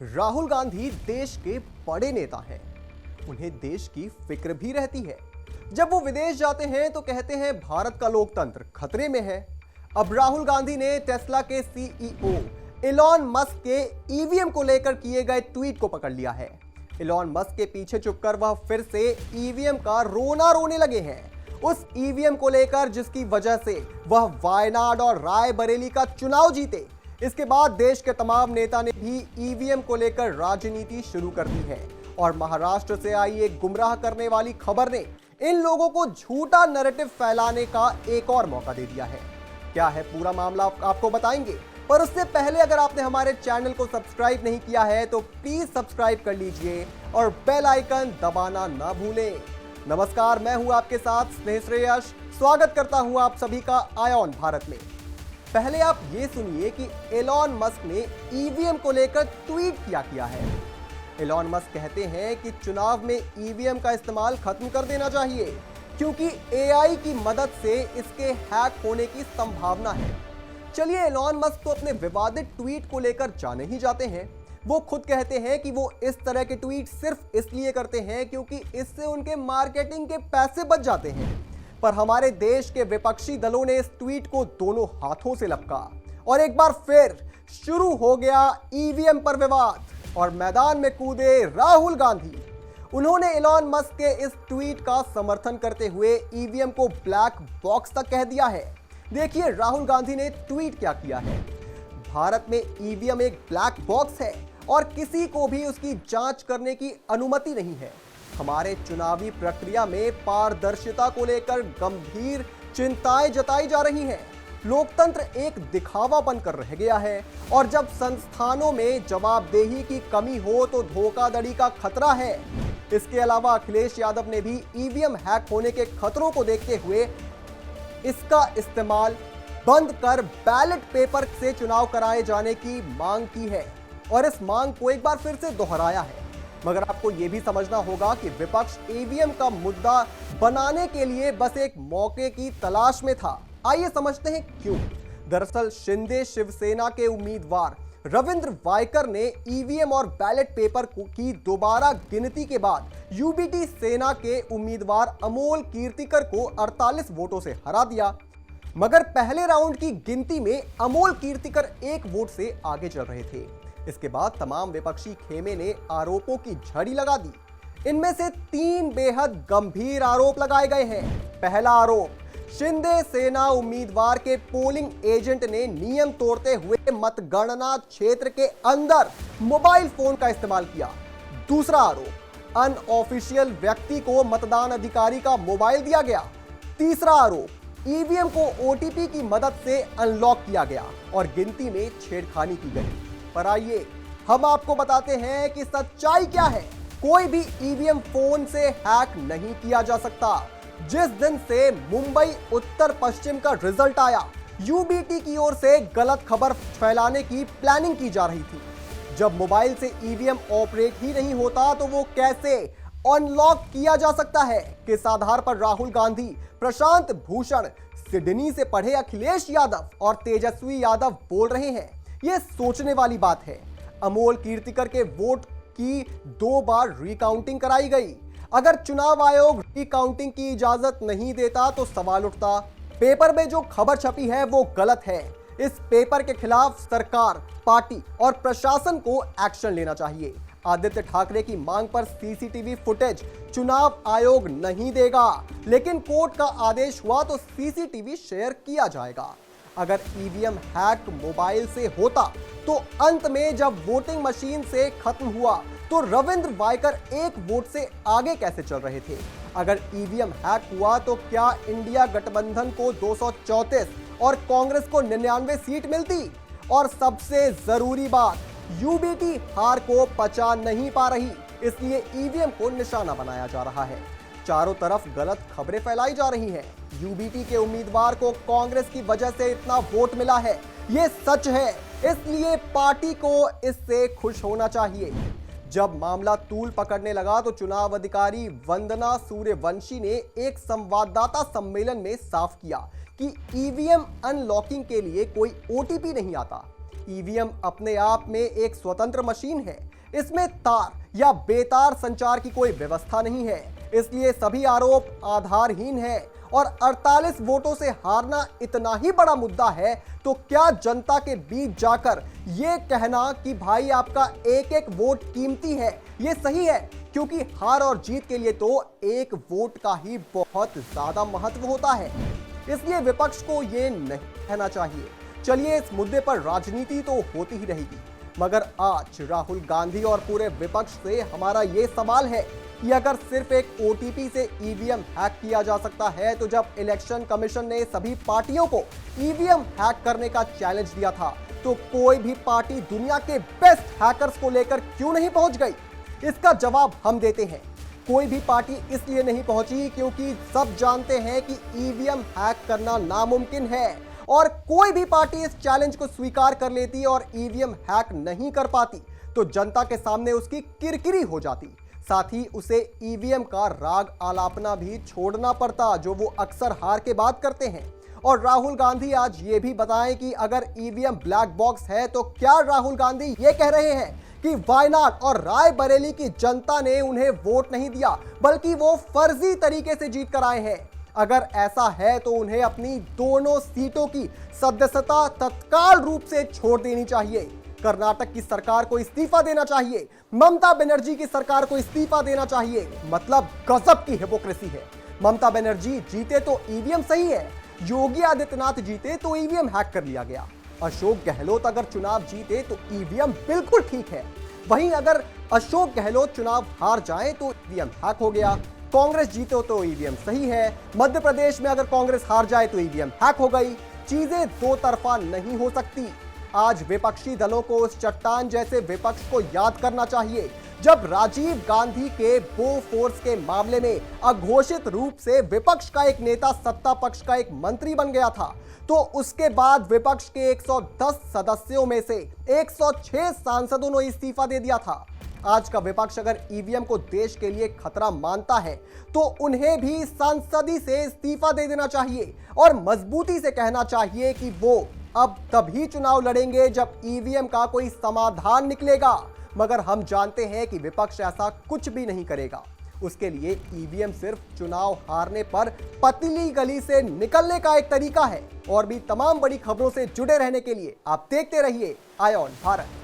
राहुल गांधी देश के बड़े नेता हैं। उन्हें देश की फिक्र भी रहती है। जब वो विदेश जाते हैं तो कहते हैं भारत का लोकतंत्र खतरे में है। अब राहुल गांधी ने टेस्ला के सीईओ इलॉन मस्क के ईवीएम को लेकर किए गए ट्वीट को पकड़ लिया है। इलॉन मस्क के पीछे छुपकर वह फिर से ईवीएम का रोना रोने लगे हैं। उस ईवीएम को लेकर जिसकी वजह से वह वायनाड और रायबरेली का चुनाव जीते। इसके बाद देश के तमाम नेता ने भी ईवीएम को लेकर राजनीति शुरू कर दी है और महाराष्ट्र से आई एक गुमराह करने वाली खबर ने इन लोगों को झूठा नैरेटिव फैलाने का एक और मौका दे दिया है। क्या है पूरा मामला आपको बताएंगे, पर उससे पहले अगर आपने हमारे चैनल को सब्सक्राइब नहीं किया है तो प्लीज सब्सक्राइब कर लीजिए और बेल आइकन दबाना ना भूलें। नमस्कार, मैं हूं आपके साथ स्नेह श्रेयस। स्वागत करता हूं आप सभी का आयोन भारत में। पहले आप ये सुनिए कि एलॉन मस्क ने ईवीएम को लेकर ट्वीट क्या किया है। एलॉन मस्क कहते हैं कि चुनाव में ईवीएम का इस्तेमाल खत्म कर देना चाहिए क्योंकि एआई की मदद से इसके हैक होने की संभावना है। चलिए, एलॉन मस्क तो अपने विवादित ट्वीट को लेकर जाने ही जाते हैं। वो खुद कहते हैं कि वो इस तरह के ट्वीट सिर्फ इसलिए करते हैं क्योंकि इससे उनके मार्केटिंग के पैसे बच जाते हैं। पर हमारे देश के विपक्षी दलों ने इस ट्वीट को दोनों हाथों से लपका और एक बार फिर शुरू हो गया ईवीएम पर विवाद और मैदान में कूदे राहुल गांधी। उन्होंने एलॉन मस्क के इस ट्वीट का समर्थन करते हुए ईवीएम को ब्लैक बॉक्स तक कह दिया है। देखिए राहुल गांधी ने ट्वीट क्या किया है। भारत में ईवीएम एक ब्लैक बॉक्स है और किसी को भी उसकी जांच करने की अनुमति नहीं है। हमारे चुनावी प्रक्रिया में पारदर्शिता को लेकर गंभीर चिंताएं जताई जा रही हैं। लोकतंत्र एक दिखावा बनकर रह गया है और जब संस्थानों में जवाबदेही की कमी हो तो धोखाधड़ी का खतरा है। इसके अलावा अखिलेश यादव ने भी ईवीएम हैक होने के खतरों को देखते हुए इसका इस्तेमाल बंद कर बैलेट पेपर से चुनाव कराए जाने की मांग की है और इस मांग को एक बार फिर से दोहराया है। मगर आपको यह भी समझना होगा कि विपक्ष ईवीएम का मुद्दा बनाने के लिए बस एक मौके की तलाश में था। आइए समझते हैं क्यों। दरअसल शिंदे शिवसेना के उम्मीदवार रविंद्र वायकर ने ईवीएम और बैलेट पेपर की दोबारा गिनती के बाद यूबीटी सेना के उम्मीदवार अमोल कीर्तिकर को 48 वोटों से हरा दिया। मगर पहले राउंड की गिनती में अमोल कीर्तिकर 1 वोट से आगे चल रहे थे। इसके बाद तमाम विपक्षी खेमे ने आरोपों की झड़ी लगा दी। इनमें से 3 बेहद गंभीर आरोप लगाए गए हैं। पहला आरोप, शिंदे सेना उम्मीदवार के पोलिंग एजेंट ने नियम तोड़ते हुए मतगणना क्षेत्र के अंदर मोबाइल फोन का इस्तेमाल किया। दूसरा आरोप, अनऑफिशियल व्यक्ति को मतदान अधिकारी का मोबाइल दिया गया। तीसरा आरोप, ईवीएम को ओटीपी की मदद से अनलॉक किया गया और गिनती में छेड़खानी की गई। पर आइए हम आपको बताते हैं कि सच्चाई क्या है। कोई भी ईवीएम फोन से हैक नहीं किया जा सकता। जिस दिन से मुंबई उत्तर पश्चिम का रिजल्ट आया, यूबीटी की ओर से गलत खबर फैलाने की प्लानिंग की जा रही थी। जब मोबाइल से ईवीएम ऑपरेट ही नहीं होता तो वो कैसे अनलॉक किया जा सकता है। किस आधार पर राहुल गांधी, प्रशांत भूषण, सिडनी से पढ़े अखिलेश यादव और तेजस्वी यादव बोल रहे हैं, यह सोचने वाली बात है। अमोल कीर्तिकर के वोट की 2 बार रिकाउंटिंग कराई गई। अगर चुनाव आयोग रिकाउंटिंग की इजाजत नहीं देता तो सवाल उठता, पेपर में जो खबर छपी है वो गलत है। इस पेपर के खिलाफ सरकार, पार्टी और प्रशासन को एक्शन लेना चाहिए। आदित्य ठाकरे की मांग पर सीसीटीवी फुटेज चुनाव आयोग नहीं देगा, लेकिन कोर्ट का आदेश हुआ तो सीसीटीवी शेयर किया जाएगा। अगर ईवीएम हैक मोबाइल से होता तो अंत में जब वोटिंग मशीन से खत्म हुआ तो रविंद्र वायकर 1 वोट से आगे कैसे चल रहे थे। अगर ईवीएम हैक हुआ तो क्या इंडिया गठबंधन को 234 और कांग्रेस को 99 सीट मिलती। और सबसे जरूरी बात, यूबीटी हार को पचा नहीं पा रही, इसलिए ईवीएम को निशाना बनाया जा रहा है। चारों तरफ गलत खबरें फैलाई जा रही हैं। यूबीटी के उम्मीदवार को कांग्रेस की वजह से इतना वोट मिला है, ये सच है, इसलिए पार्टी को इससे खुश होना चाहिए। जब मामला तूल पकड़ने लगा तो चुनाव अधिकारी वंदना सूर्यवंशी ने एक संवाददाता सम्मेलन में साफ किया कि ईवीएम अनलॉकिंग के लिए कोई ओटीपी नहीं आता। ईवीएम अपने आप में एक स्वतंत्र मशीन है। इसमें तार या बेतार संचार की कोई व्यवस्था नहीं है, इसलिए सभी आरोप आधारहीन है। और 48 वोटों से हारना इतना ही बड़ा मुद्दा है तो क्या जनता के बीच जाकर यह कहना कि भाई आपका एक एक वोट कीमती है, यह सही है? क्योंकि हार और जीत के लिए तो एक वोट का ही बहुत ज्यादा महत्व होता है, इसलिए विपक्ष को यह नहीं कहना चाहिए। चलिए, इस मुद्दे पर राजनीति तो होती ही रहेगी, मगर आज राहुल गांधी और पूरे विपक्ष से हमारा यह सवाल है कि अगर सिर्फ एक ओटीपी से ईवीएम हैक किया जा सकता है, तो जब इलेक्शन कमीशन ने सभी पार्टियों को ईवीएम हैक करने का चैलेंज दिया था, तो कोई भी पार्टी दुनिया के बेस्ट हैकर्स को लेकर क्यों नहीं पहुंच गई? इसका जवाब हम देते हैं। कोई भी पार्टी इसलिए नहीं पहुंची क्योंकि सब जानते हैं कि ईवीएम हैक करना नामुमकिन है, और कोई भी पार्टी इस चैलेंज को स्वीकार कर लेती और ईवीएम हैक नहीं कर पाती तो जनता के सामने उसकी किरकिरी हो जाती। साथ ही उसे ईवीएम का राग आलापना भी छोड़ना पड़ता, जो वो अक्सर हार के बाद करते हैं। और राहुल गांधी आज ये भी बताएं कि अगर ईवीएम ब्लैक बॉक्स है तो क्या राहुल गांधी ये कह रहे हैं कि वायनाड और रायबरेली की जनता ने उन्हें वोट नहीं दिया, बल्कि वो फर्जी तरीके से जीत कर आए हैं? अगर ऐसा है तो उन्हें अपनी दोनों सीटों की सदस्यता तत्काल रूप से छोड़ देनी चाहिए। कर्नाटक की सरकार को इस्तीफा देना चाहिए, ममता बनर्जी की सरकार को इस्तीफा देना चाहिए। मतलब गजब की हिपोक्रेसी है। ममता बनर्जी जीते तो ईवीएम सही है, योगी आदित्यनाथ जीते तो ईवीएम हैक कर लिया गया, अशोक गहलोत अगर चुनाव जीते तो ईवीएम बिल्कुल ठीक है। वहीं अगर अशोक गहलोत चुनाव हार जाए तो ईवीएम हैक हो गया, कांग्रेस जीते तो ईवीएम सही है, मध्य प्रदेश में अगर कांग्रेस हार जाए तो ईवीएम हैक हो गई। चीजें दो तरफा नहीं हो सकती। आज विपक्षी दलों को उस चट्टान जैसे विपक्ष को याद करना चाहिए जब राजीव गांधी के बोफोर्स के मामले में अघोषित रूप से विपक्ष का एक नेता सत्ता पक्ष का एक मंत्री बन गया था, तो उसके बाद विपक्ष के 110 सदस्यों में से 106 सांसदों ने इस्तीफा दे दिया था। आज का विपक्ष अगर ईवीएम को देश के लिए खतरा मानता है तो उन्हें भी संसदी से इस्तीफा दे देना चाहिए और मजबूती से कहना चाहिए कि वो अब तभी चुनाव लड़ेंगे जब ईवीएम का कोई समाधान निकलेगा। मगर हम जानते हैं कि विपक्ष ऐसा कुछ भी नहीं करेगा। उसके लिए ईवीएम सिर्फ चुनाव हारने पर पतली गली से निकलने का एक तरीका है। और भी तमाम बड़ी खबरों से जुड़े रहने के लिए आप देखते रहिए आईऑन भारत।